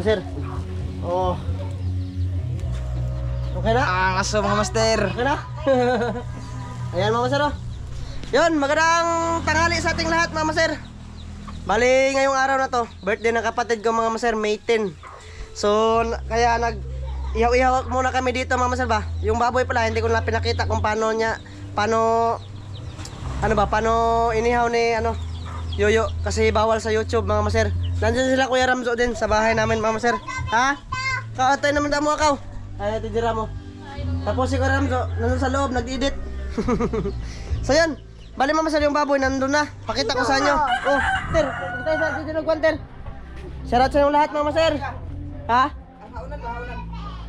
Mama sir. Oh. Okay na? Ang aso mga master. Okay na? Ayan Mama sir oh. Yun, magandang tanghali sa ating lahat Mama sir. Bali ngayong araw na to, birthday ng kapatid ko mga sir, May 10. So kaya ihaw-ihaw muna kami dito Mama sir ba. Yung baboy pala hindi ko na pinakita kung paano inihaw ni Yoyo kasi bawal sa YouTube mga sir. Nandiyan sila Kuya Ramzo din sa bahay namin Mama sir. Ha? Kaatay naman damo akaw. Ay tijira mo. Tapos si Kuya Ramzo nandun sa loob nag-edit. So yan. Bali Mama sir yung baboy nandun na. Pakita ko sa inyo. Oh, ter, tayo sa dito nagwanter. Shoutout sa inyo lahat Mama sir. Ha?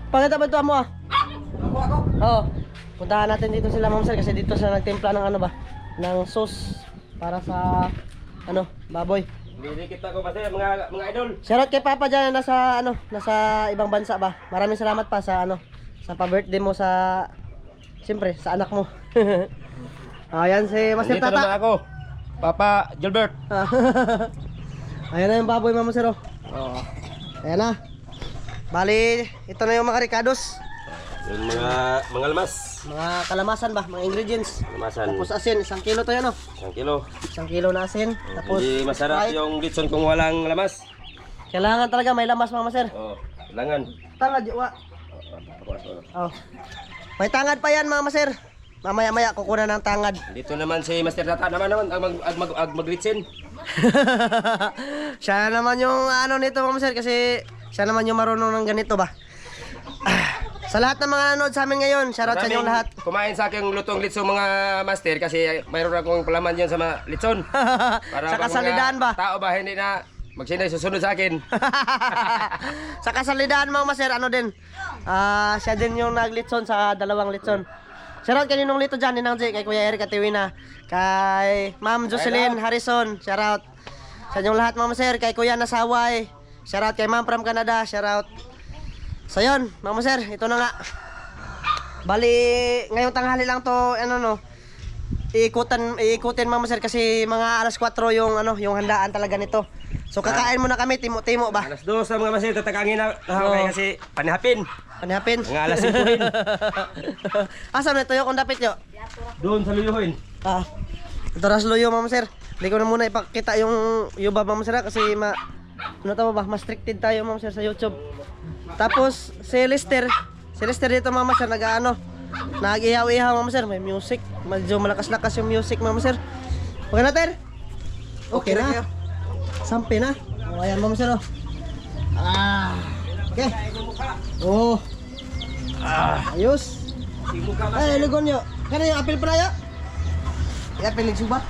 Pakita ba ito mo ah? Oo. Puntahan natin dito sila Mama sir kasi dito sila nagtimpla ng ng sauce para sa baboy. Didikit ako kasi mga idol. Shoutout kay Papa diyan nasa ibang bansa ba. Maraming salamat pa sa sa pa-birthday mo sa siyempre sa anak mo. Ayan si Master Dito naman Tata. ako. Papa Gilbert. Ayan na yung baboy Mama sir oh. Ayan na. Bali, ito na yung mga ricados. Yung mga lamas. Mga kalamasan ba, mga ingredients. Kalamasan. Tapos asin, 1 kilo to yan oh. 1 kilo. 1 kilo na asin. Tapos Hindi masarap kahit- yung litson kung walang lamas. Kailangan talaga may lamas Mama sir. Oh, kailangan. Tangad, wa. Oh. May tangad pa yan Mama sir. Mamaya-maya kukunan ng tangad. Dito naman si Master Tata naman ang maglitsin. Siya naman yung nito Mama sir kasi siya naman yung marunong ng ganito ba. Sa lahat ng mga nanonood sa amin ngayon, shoutout sa inyong lahat. Kumain sa aking lutong litson mga master kasi mayroon akong palaman dyan sa mga litson. Para Sa kasalidahan ba? Tao ba hindi na magsinay susunod sa akin. Sa kasalidahan Mama sir, siya din yung naglitson sa 2 litson. Shoutout kaninong lito dyan, Ninang J, kay Kuya Eric Atiwina, kay Ma'am Jocelyn Harrison, shoutout sa inyong lahat Mama sir, kay Kuya Nasaway, shoutout kay Ma'am from Canada, shoutout. So yun, Mama sir, ito na nga. Bali, ngayong tanghali lang to, iikutin Mama sir kasi mga alas 4 yung handaan talaga nito. So kakain muna kami, timo-timo ba? Alas 2 sa mga master tatakangin na kasi panihapin. Panihapin. Mga alas 5 rin. Asa na tuyo kung dapit yo? Doon sa luyuhin. Ito ras luyo Mama sir. Hindi ko na muna ipakita yung yuba Mama sir kasi mas restricted tayo Mama sir sa YouTube. Tapos si Lester dito Mama sir nag-ihaw-ihaw Mama sir, may music. Medyo malakas-lakas yung music Mama sir. Okay na ter? Okay na. Sampai na. Ayan Mama sir oh. Okay. Oh. Ayos. Ay, lugon nyo. Kana yung apel pala ya? Yung apel nagsubat.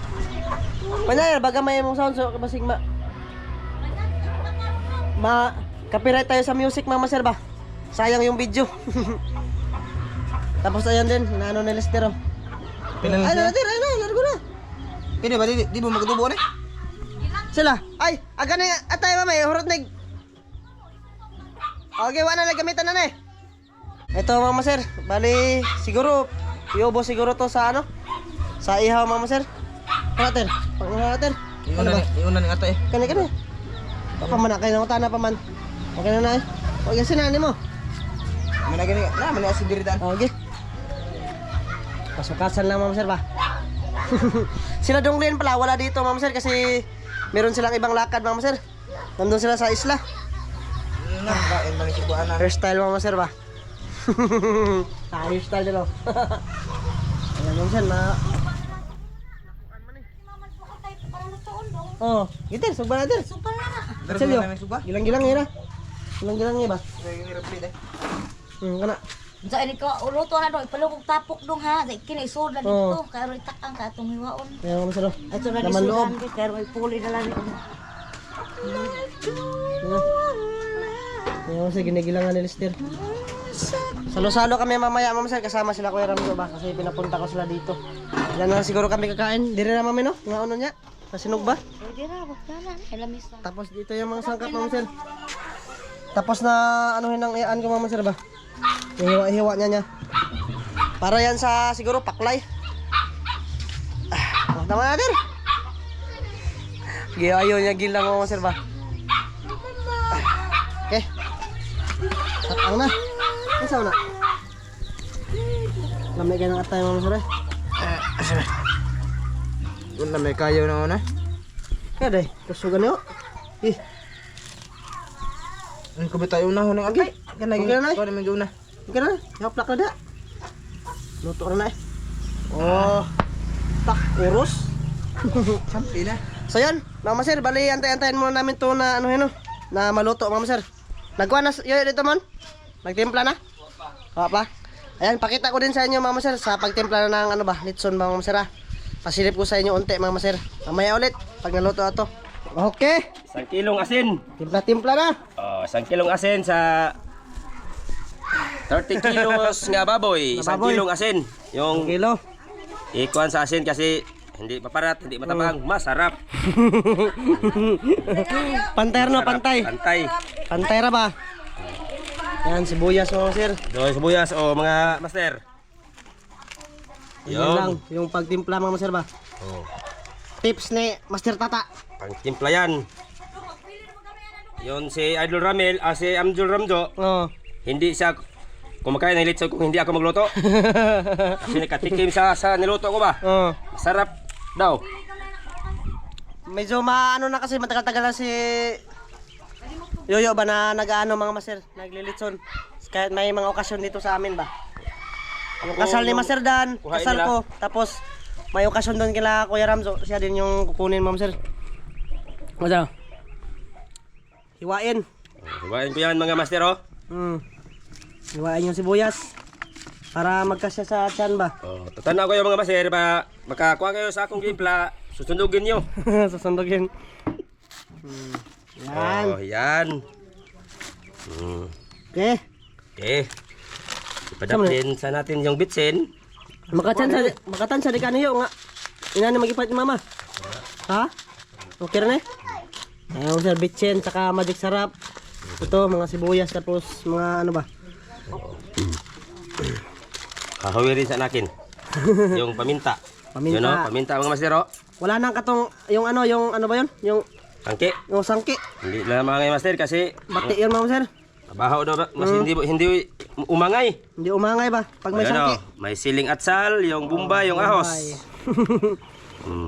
Panyayar, baga may mong sound so basig copyright tayo sa music Mama sir ba? Sayang yung video. Tapos ayan din, ni Lester oh. Ay, natin, largo na. Pwede ba di mo magtubo ni? Sila. Ay, aga na atay mamay, hurot nag. Okay, wala na gamitan na eh. Ito Mama sir, bali siguro iubo siguro to sa sa ihaw Mama sir. Natin, natin. Iuna ni ata eh. Kani. Papa man kay nang tana pa man. Okay na eh. Okay sinani mo. Mana gani na man asin diri dan. Okay. Pasukasan lang Mama sir ba. Sila Donglin pala wala dito Mama sir kasi meron silang ibang lakad Mama sir. Nandun sila sa isla. Kain bang subuan na. Hairstyle Mama sir ba? Hairstyle din oh. Ayan Mama sir na. Oh, gitir, suba natin. Super na. Selyo. Suba. Gilang-gilang yun ah. Gilang-gilang yun ba? Ni replay dai. Kana. Sa ini ko uruto na dong, ipalugog tapok dong ha. Dai kini isod na dito, kay ro itakang ka atong hiwaon. Ayan Mama sir oh. Ato na Laman loob. isudan kay ro ipuli na lang ito. Ayan sir, ginigilangan ni Lester. Salo-salo kami mamaya Mama sir, kasama sila Kuya Ramzo ba? Kasi pinapunta ko sila dito. Yan na siguro kami kakain. Dire na mami no? Nga ano niya? Nasinog ba? Pwede ra, buktanan. Elamis na. Tapos dito yung mga sangkap Mama sir. Tapos na anuhin ng iaan ko Mama sir ba? Yung hiwa-hiwa niya. Para yan sa siguro paklay. Tama natin. Sige, ayaw niya gilang Mama sir ba? Okay. Tatang na. Ano sa una? Lamay ka ng atay mga masir eh. Kung na may kayo na una. Kaya day, kasugan niyo. Eh, Ang kubitayo na hunang atay. Kanay. Okay na, nay. Ko na mga una. okay na. Yaplak na da. Luto na na eh. Oh. Tak, urus. Sampi na. So yun, mga masir, bali antay-antayin muna namin to na ano yun, na maluto mga masir. Nagkuha na yun dito man? Nagtimpla na? Wala pa? Ayan, pakita ko din sa inyo mga masir sa pagtimpla na ng ano ba, litson mga masir ha. Pasilip ko sa inyo unti mga masir. Mamaya ulit, pag naluto na to. Okay, 1 kilong asin. timpla-timpla na. 1 kilong asin sa 30 kilos nga baboy. Na 1 baboy. kilong asin. Yung Kilo. ikuan sa asin kasi hindi paparat, hindi matabang, masarap. Pantay no, Masarap. pantay. Pantay. Pantay ra ba? Yan, sibuyas mga masir. Doy sibuyas o mga master. Yan lang, yung pagtimpla mga masir ba? Oh, Tips ni Master Tata. pangtimpla yan. Yon si Idol Ramel, si Amjul Ramjo, Oh. hindi siya kumakain ng litson kung hindi ako magluto. Kasi nakatikim siya sa niluto ko ba? Oh. Masarap daw. Medyo maano na kasi matagal-tagal na si Yoyo ba na nag-ano mga master, naglilitson. Kahit may mga okasyon dito sa amin ba. Yung kasal ni Master Dan, kuhain kasal nila. ko, tapos may okasyon doon kila Kuya Ramzo, siya din yung kukunin mga master. Wala. Hiwain. Hiwain ko yan mga master oh. Hiwain yung sibuyas. Para magkasya sa tiyan ba. Oh, tatanaw kayo mga master ba makakuha kayo sa akong gimpla, susundugin nyo. Susundogin. Yan. Oh, yan. Okay. Okay. Ipadapin sa natin yung bitsin. Makatan sa di kaniyo nga. Ina na magipat ni mama. Ha? Okay na eh. Ayun sir, bitchen, saka magic sarap. Ito, mga sibuyas, tapos mga ano ba? Hahawirin sa nakin. Yung paminta. Paminta. Yun oh, paminta mga master oh. Wala nang katong, yung ano ba yun? Yung Angke. sangki. Hindi na mga master kasi Bati yun mga sir. baho daw mas hindi umangay. Hindi umangay ba? Pag may Ayan, sangki. oh, may siling atsal, yung bumbay, yung ahos.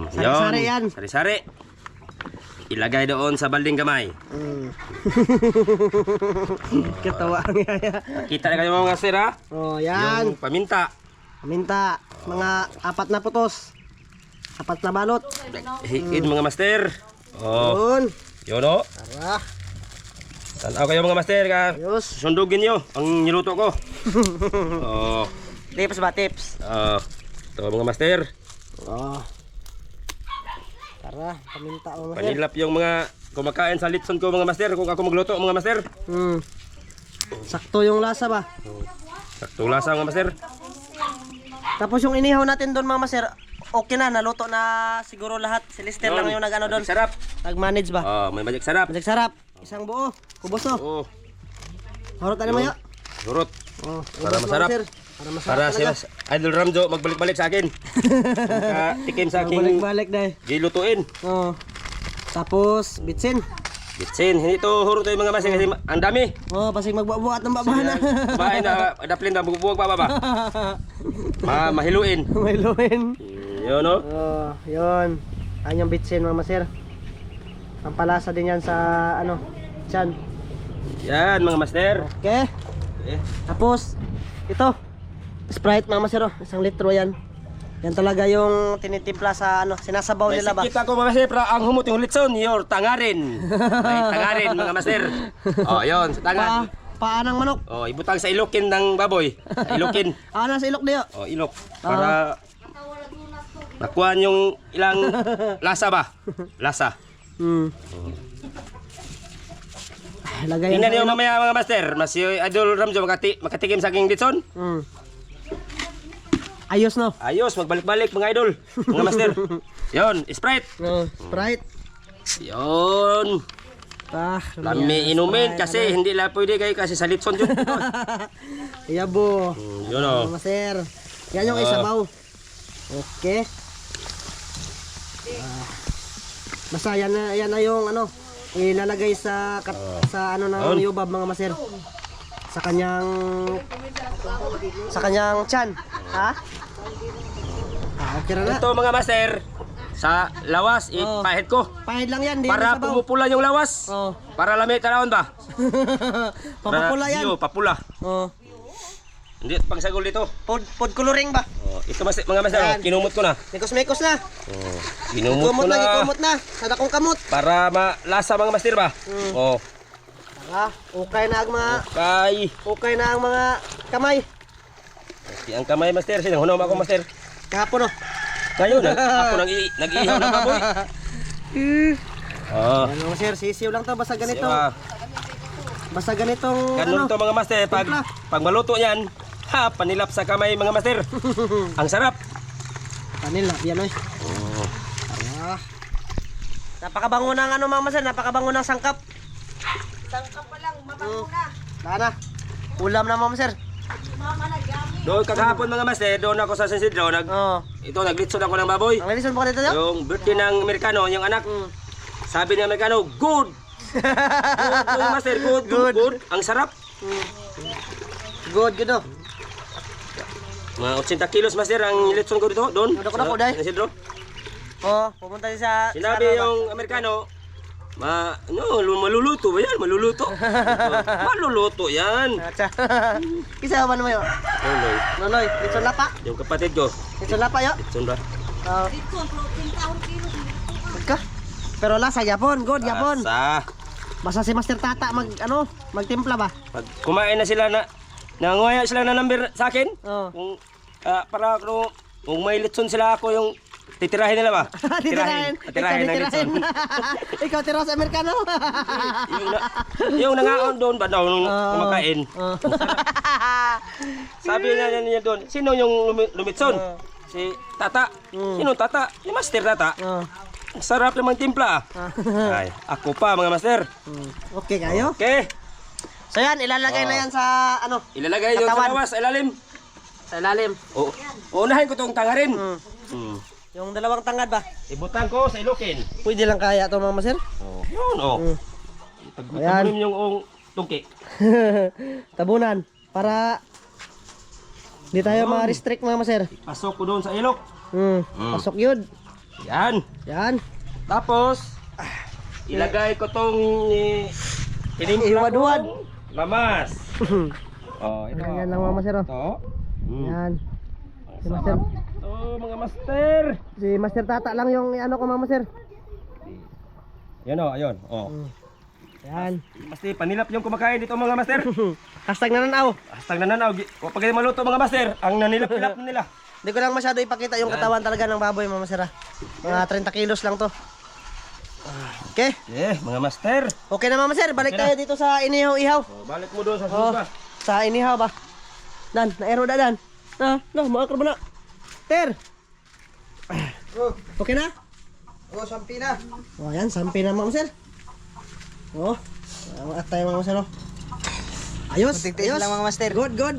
Sari-sari yan. Sari-sari. Ilagay doon sa balding gamay. Katawa ang yaya. Kita na kayo mga master ha? Oh, yan. Yung paminta. Minta, mga 4 na putos. 4 na balot. Higid mga master. Oh, Yun. yun oh. Tara. Tanaw kayo mga master ka. Ayos. Sundugin nyo ang niluto ko. Oh, Tips ba? Tips. ito mga master. Oh. Tara, paminta o master. Panilap yung mga kumakain sa litson ko mga master. Kung ako magluto mga master. Sakto yung lasa ba? Sakto lasa mga master. Tapos yung inihaw natin doon mga master, okay na, naluto na siguro lahat. Si Lister lang yung nag-ano doon. Sarap. Nag-manage ba? Oh, may magic sarap. Magic sarap. Isang buo. Kubos no. Oh, Harot na mo yun. surot. Oh, Para ubos, masarap. mga master. Para masarap Para si talaga. Idol Ramjo magbalik-balik sa akin. Tikim sa aking Balik-balik dahil. gilutuin. Oh. Tapos, bitsin. Bitsin, hindi to huro tayo mga master kasi ang dami. Oh, pasig magbubuhat ng babahan na. Bahay na daplin na bubuwag pa ba? Mahiluin. May luwin. Yun no? Oh, yun. Ayun yung bitsin mga master. Pampalasa din yan sa ano, tiyan. Yan mga master. Okay. Eh, Tapos, ito, Sprite mga master, 1 litro yan. Yan talaga yung tinitimpla sa ano, sinasabaw may nila ba? sikita ko mga master, pero ang humot yung litson, your tangarin. May tangarin mga master. Oh, yun, sa tangan. Paa ng manok. Oh, ibutang sa ilokin ng baboy. Sa ilokin. Nasa ilok niyo. Oh, ilok. Para nakuha yung ilang lasa ba? Lasa. Lagay Tingnan niyo yan sa ilok. mamaya mga master. Mas yung Idol Ramjo makatikim sa aking litson. Ayos no. Ayos, magbalik-balik mga idol. Mga master. Yon, Sprite. Sprite. Yon. Lami inumin kasi hindi lang pwede kayo kasi sa litson yun. Yabo. Yun o. Master. Yan yung isabaw. Okay. Basta yan na yung ano, ilalagay sa sa ano ng yubab mga master. Sa kanyang tiyan. Ha? Okay na na. Ito mga master, sa lawas, ipahid ko. Pahid lang yan, di Para yan sabaw. pumupula yung lawas. Oh. Para lamig tanawon ba? Papapula yan. Iyo, papula. Oh. Hindi pang sagol dito. Food coloring ba? Ito mga master, Yan. kinumot ko na. Mekos-mekos na. Kinumot ko na. Gikumot na. Sa dakong kamot. Para malasa mga master ba? Oh. Ah, okay na ang mga Okay. kamay. Okay, ang kamay master, sinang hunom ako master. Kahapon oh. Ngayon, ako nag-iihaw ng baboy. Oh. Ano sir, sisiw lang to basta ganito. Siya, Basta ganitong ganun to mga master, Timpla. pag maluto yan, panilap sa kamay mga master. Ang sarap. Kanila, yan oy. Ah. Napakabango ng ano mga master, napakabango ng sangkap. Sangkap pa lang, mabango na. Lana. Ulam na mga master. Mama na yummy. Doon kagahapon mga master, doon ako sa San Isidro, Oh. naglitson ako ng baboy. Ang lilison mo ka dito yo? Yung birthday ng Amerikano, yung anak. Sabi ng Amerikano, good. Good, mga master, good. Ang sarap. Good oh. Mga 80 kilos master ang litson ko dito, doon. Dako-dako, day. San Isidro. Oh, pumunta din sa Sinabi yung Amerikano, maluluto ba yan? Maluluto. Maluluto yan. Acha. Kisa ba naman yo? Nonoy. Nonoy, lison lapa. Yung kapatid ko, Lison lapa yo. litson ba? Oh, Dito, ang protein taon kilo. ka. Pero lasa yapon, good yapon. Asa. Basta si Master Tata magtimpla ba? Pag kumain na sila nanguhaya sila na number sa akin. Oh. Kung para kung may litson sila ako yung titirahin nila ba? Titirahin. Titirahin ng litson. Ikaw tira sa Amerikano. yung nangaon doon ba daw nung kumakain. Oh. Sabi niya doon, sino yung lumitson? Si Tata. Sino Tata? Yung Master Tata. Oh. Ang sarap naman timpla. Ay, ako pa mga master. Okay kayo? Okay. So yan, ilalagay na yan sa ano? Ilalagay doon sa Katawan. lawas, sa ilalim. Sa ilalim. Oo. Unahin ko tong tangarin. Yung dalawang tangad ba? Ibutan ko sa ilokin. Pwede lang kaya to mga master? Yun, Ayan. Tagunin yung tungki. Tabunan para hindi tayo ma-restrict mga master. Pasok ko doon sa ilok. Pasok yun. Yan. Yan. Tapos, ilagay ko tong tinimpla Iwad-wad. kong lamas. Oh, ito. Yan lang mga master. Oh. Ito. Yan. Si master. Ito, mga master. Si Master Tata lang yung ano ko mga master. Yan o, ayun. Oh. Yan. Pasti panilap yung kumakain dito mga master. Hashtag nananaw. Hastang nananaw. Pag maluto mga master, ang nanilap-ilap na nila. Hindi ko lang masyado ipakita yung katawan talaga ng baboy mga master. Mga 30 kilos lang to. Okay. Mga master. Okay na mga master. Balik tayo dito sa inihaw-ihaw. Oh, balik mo doon sa Oh, suga. sa inihaw ba? Dan, naero na dan. No, maakar mo na. Ter. Okay na? Oh, sampi na. Oh, yan, sampi na mga master. Oh, at tayo mga master. Ayos, Kunting-tingin ayos. lang mga master. Good, good.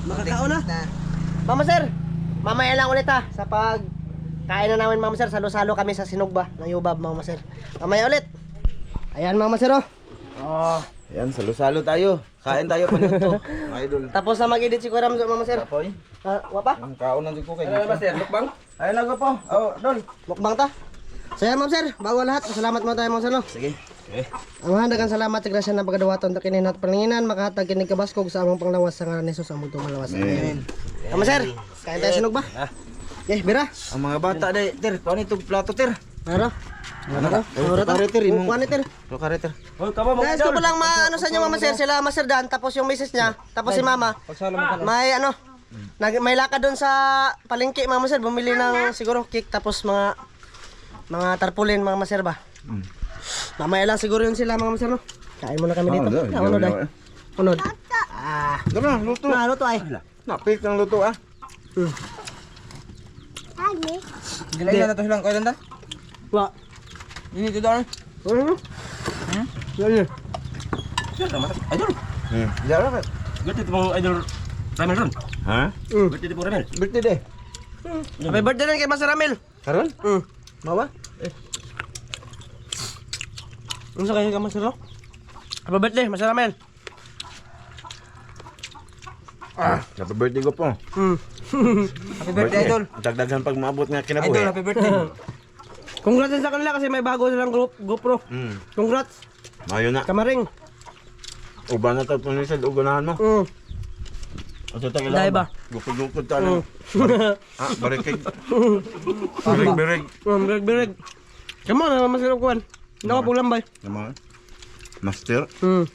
Makakaon na. Na. Mama sir, mamaya lang ulit ha sa pag kain na namin mama sir, salo-salo kami sa sinugba ng yubab mama sir. Mamaya ulit. Ayan mama sir oh. Oh. Yan, salo-salo tayo. Kain tayo paluto. Mga idol. Tapos na mag-edit si Kuya Ramzo mama sir. Tapoy. Wapa? Ang kaunan si Kukay. Ano master, lukbang? Ayun lang po. Oh, Don. Mukbang ta. So yan mama sir, bago lahat, salamat mo tayo mama sir no. Sige. Ang mahalagang salamat sa grasya ng pagkadawaton ta kinin at paninginan makahatag kinig kabaskog sa among panglawas sa ngalan ni Jesus among tumalawas. Amen. Mama sir, kain tayo sinugba. Okay, bira. Ang mga bata day, Ter, kuha nito plato, Ter. Ano? Ano to? Kariter, imong. Kuha ni Ter. Kariter. Hoy, kamo mga Guys, ko pa lang maano sa inyo mama sir, sila Master Dan, tapos yung misis niya, tapos si mama. May ano, may lakad doon sa palengke mama sir, bumili ng siguro cake tapos mga tarpaulin mga maser ba. Mamaya lang siguro yun sila mga maser no. Kain muna kami dito. Unod ay. Unod. Dara, luto. Na luto ay. Napit ng luto ah. Gilay na to silang kailan dan? Wa. Ini tu dan. Yan. idol. Jara ka. Berarti itu mong idol Ramel ron. Ha? Berarti itu mong Ramel. Birthday day. Happy birthday rin kay Master Ramil. Karon? Mawa? Ano sa kayo ka Master? Happy birthday, Master Ramel. Happy birthday ko po. Happy birthday, Idol. Dagdagan pag maabot nga kinabuhi. Idol, happy birthday. Congrats din sa kanila kasi may bago silang GoPro. Congrats. Mayo na. Kamaring. Uban na tayo po ni Sel. Uganahan mo. Ato tayo Dahil ba? Gupod-gupod tayo. Barikig. Birig-birig. Birig. Come on, masarap kuhan. Hindi ako lambay. Naman. Master. Hmm.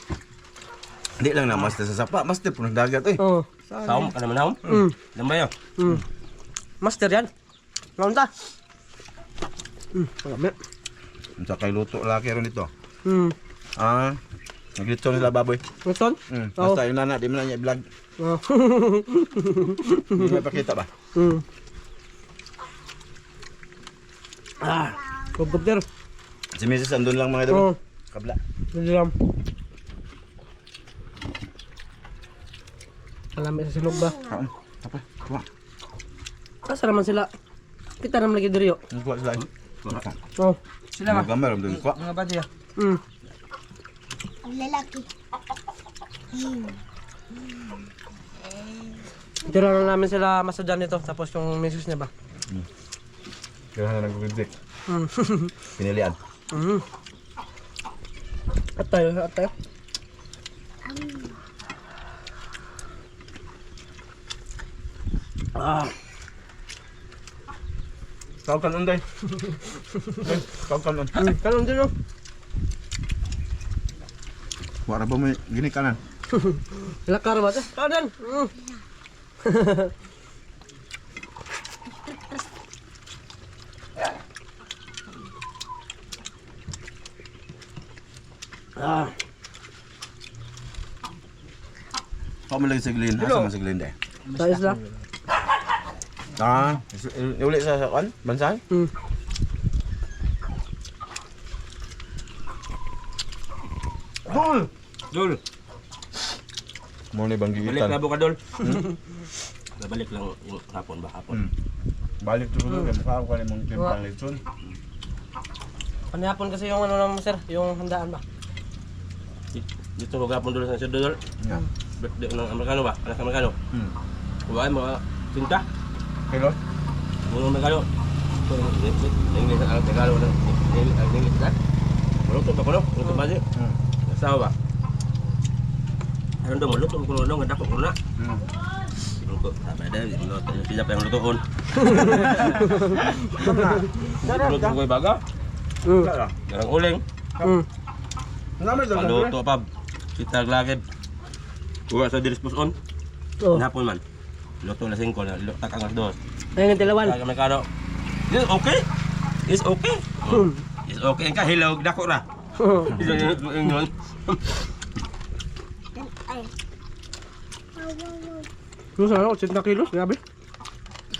Hindi lang na master sa sapa. Master po ng dagat eh. Oo. Saom ka naman naom. Lambay Master yan. Lawan ta. Marami. Sa kay luto laki ron ito. Hmm. Naglito nila baboy. Gusto? Basta yung nana, di mo na niya i-vlog. Oo. Hindi mo ipakita ba? Computer. Si Mrs. andun lang mga Oo. idol. Kabla. Hindi lang. Malami sa silog ba? Kaon. Apa? Kuha. Asa naman sila? Kita naman lagi diri yo. Kuha sila. Oh. Sila ba? Gambar, doon kuha. Mga bati ya. Ang lalaki. Tira na namin sila masadyan nito tapos yung misis niya ba? Kaya na nag-reject. Pinilian. At tayo. Kau kan unday. Kau kan un. Kanon din oh. Wala ba mo gini kanan? Lakar ba 'to? Kanon. Kau mo lagi sa gilin. Asa man sa gilin day? Sa isla. Ulit sa kan? Bansan? Dol. Mo ni Balik banggitan. labo ka dol. Balik lang yung hapon ba hapon. Balik tu dulu kay mukha ko ni mong timpang litson. Panihapon kasi yung ano naman sir, yung handaan ba? Dito ko gapon dol sa dol. Ya. Birthday ng Amerikano ba? Anak Amerikano. Kuha mga tinta. Kilo? Mga Amerikano. English ang Tagalog ng English ka. Luto ba kuno? Luto ba di? Sawa ba? Ano mo luto ko no ngadak ko na. Luto sabay dah luto siapa yang lutoon. Luto ko baga. Garang uling. Namay daw. Luto pa. Kita lagi. Kuha sa disposon. Oh. Napon man. Luto na 5 na tak ang 2. Ayun ang tilawan. Kaya Amerikano. Is okay. Is okay. Is okay ka hilog dako ra. Ingon. Yung sana 80 kilos, grabe.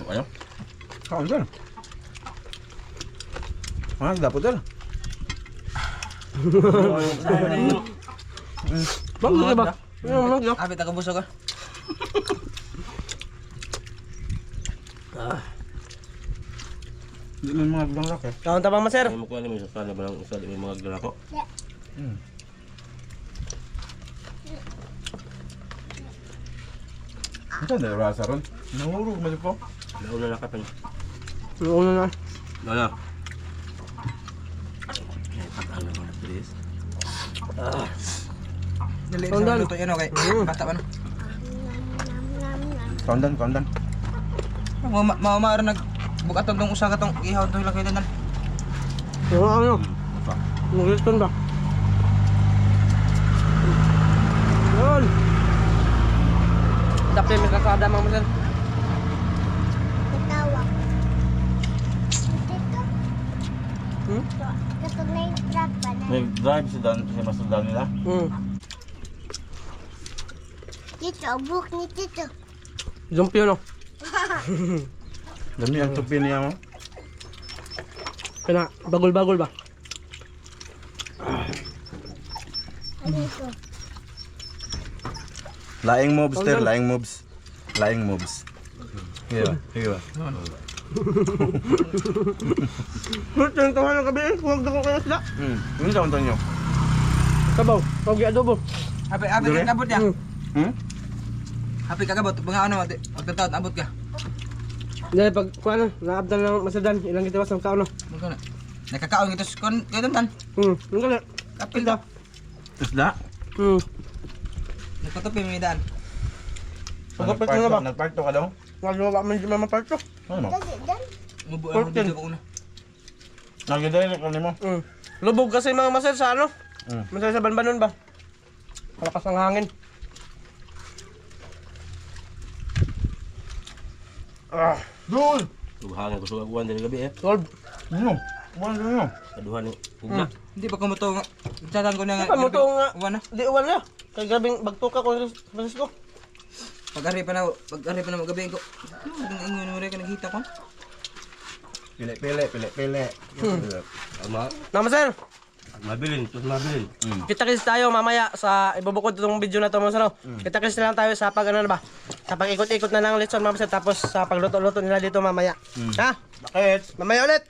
Ayo. Kaon sir. Dapat sir. Bang di ba? Yung mga Abi taga busog ka. Di man mga bilang laki. kaon ta bang maser? Ay mo ko ani mo sa sana ba lang isa di mga galako. Ito na rasa ron. Nahurog man po. Nauna na ka pa. Yung una na. Wala. Patang na mga please. Dali Kondan. sa luto yan okay. Bata pa na. Kondan. Mao nag bukaton tong usa ka tong ihaw to ilagay na. Yung ano? Yung Wilson ba? Yun! Dapat may kakada mga maser. Tatawag. Hmm? Kapag na-drop pa na. Nag-drive si Master Dan nila. Tito, book ni Tito. Jump yun oh. Dami ang tupi niya mo. Kaya bagol-bagol ba? Ano ito? Laing moves ter, laing moves. Iya. Ba't yung tawa ng gabi eh? Huwag na ko kaya sila. Ano sa unta nyo? Sabaw, pogi adobo. Happy Dire? kagabot ya. Hmm? Happy kagabot. Mga ano, magtataot abot ka. Dahil pag kuha na, naabdan lang masadan, ilang kitiwas ng kaon no. Magkano? Nakakaon ito kon kayo tan. Yung gala. Kapil daw. Isda? Nagpatupi may daan. Pagkapit mo na ba? Nagparto ka daw? Nagawa man di mamaparto. Ano? Mubo ang Porken. dito ko una. Nagiday ka nimo. Lubog kasi mga maser sa ano? Mm. Maser sa banbanon ba? Malakas ang hangin. Dul! Tubahangan ko sa kuwan dari gabi eh. Solve. Ano? Buwan ano? Kaduhan ni ugna. Hindi pa kumuto nga. Tatan ko na nga. Di pa mo to nga. Uwan na. Di uwan na. Kay grabing bagtuka ko Francisco. Pag-ari pa na magabi ko. Ang ingon mo rin ka naghita ko. Pili. Ama, Na maser, mabilin, tus mabilin. kita-kits tayo mamaya sa ibubukod itong video na to mga sir. Kita-kits na lang tayo sa pag ano na ba? Sa pag-ikot-ikot na ng lesson mga maser tapos sa pagluto-luto nila dito mamaya. Ha? Bakit? Mamaya ulit.